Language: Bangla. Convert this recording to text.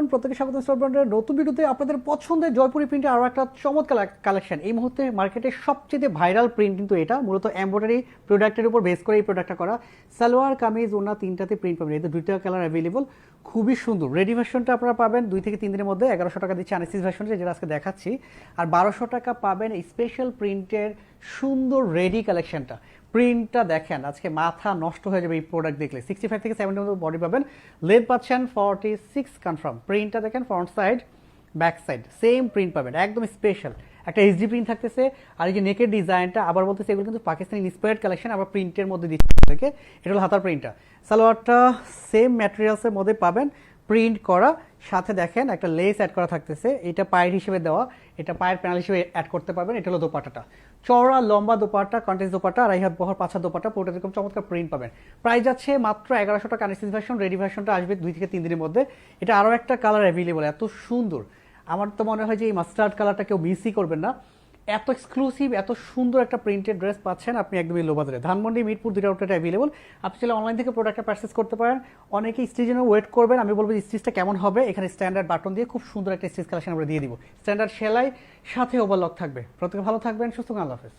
এভরিওয়ান, প্রত্যেকে স্বাগত স্টোর ব্র্যান্ডের নতুন ভিডিওতে। আপনাদের পছন্দের জয়পুরি প্রিন্টের আরও একটা চমৎকার কালেকশন। এই মুহূর্তে মার্কেটে সবচেয়ে ভাইরাল প্রিন্ট কিন্তু এটা, মূলত এমব্রয়ডারি প্রোডাক্টের উপর বেস করে এই প্রোডাক্টটা করা। সালোয়ার কামিজ ওনা তিনটাতে প্রিন্ট পাবেন, এতে দুইটা কালার অ্যাভেলেবল, খুবই সুন্দর। রেডি ভার্সনটা আপনারা পাবেন 2 থেকে 3 দিনের মধ্যে। 1100 টাকা দিচ্ছে আনএসিস ভার্সনটা, যেটা আজকে দেখাচ্ছি। আর 1200 টাকা পাবেন স্পেশাল প্রিন্টের সুন্দর রেডি কালেকশনটা। প্রিন্টটা দেখেন, আজকে মাথা নষ্ট হয়ে যাবে এই প্রোডাক্ট দেখলে। 65 থেকে 70 মতো বডি পাবেন, লেন্থ পাচ্ছেন 46 কনফার্ম। প্রিন্টটা দেখেন, front side back side same print পাবেন, একদম স্পেশাল একটা এইচডি প্রিন্ট থাকতেছে। আর এই যে নেকের ডিজাইনটা আবার বলতেছে, এগুলো কিন্তু পাকিস্তানি ইন্সপায়ার্ড কালেকশন, আবার প্রিন্টের মধ্যে দিচ্ছে থেকে। এটা হলো হাতার প্রিন্টটা। সালোয়ারটা সেম ম্যাটেরিয়ালসের মধ্যে পাবেন, প্রিন্ট করা, সাথে দেখেন একটা লেস অ্যাড করা থাকতেছে। এটা পায়ের হিসেবে দেওয়া, এটা পায়ের প্যানেল হিসেবে অ্যাড করতে পারবেন। এটা হলো দোপাট্টাটা, চওড়া লম্বা দোপাট্টা, কন্টেন্স দোপাট্টা, আড়াই হাত বহর 5 হাত দোপাট্টা, পুরোটা এরকম চমৎকার প্রিন্ট পাবেন। প্রাইস যাচ্ছে মাত্র 1100 টাকা আনএসিস ভার্সন। রেডি ভার্সনটা আসবে 2 থেকে 3 দিনের মধ্যে। এটা আরও একটা কালার অ্যাভেলেবল, এত সুন্দর। আমার তো মনে হয় যে এই মাস্টার্ড কালারটা কেউ মিসই করবেন না। এত এক্সক্লুসিভ, এত সুন্দর একটা প্রিন্টেড ড্রেস পাচ্ছেন আপনি একদমই লো বাজারে। ধানমন্ডি, মিরপুর, দুটো আউটলেট অ্যাভেলেবল। আপনি চাইলে অনলাইন থেকে প্রোডাক্টটা পারচেস করতে পারেন। অনেকে স্টিচের জন্য ওয়েট করবেন, আমি বলবো স্টিচটা কেমন হবে। এখানে স্ট্যান্ডার্ড বাটন দিয়ে খুব সুন্দর একটা স্টিচ কালেকশন আমরা দিয়ে দিব। স্ট্যান্ডার্ড সেলাই, সাথে ওভারলক থাকবে। প্রত্যেকে ভালো থাকবেন, সুস্থ থাকবেন, আল্লাহ হাফেজ।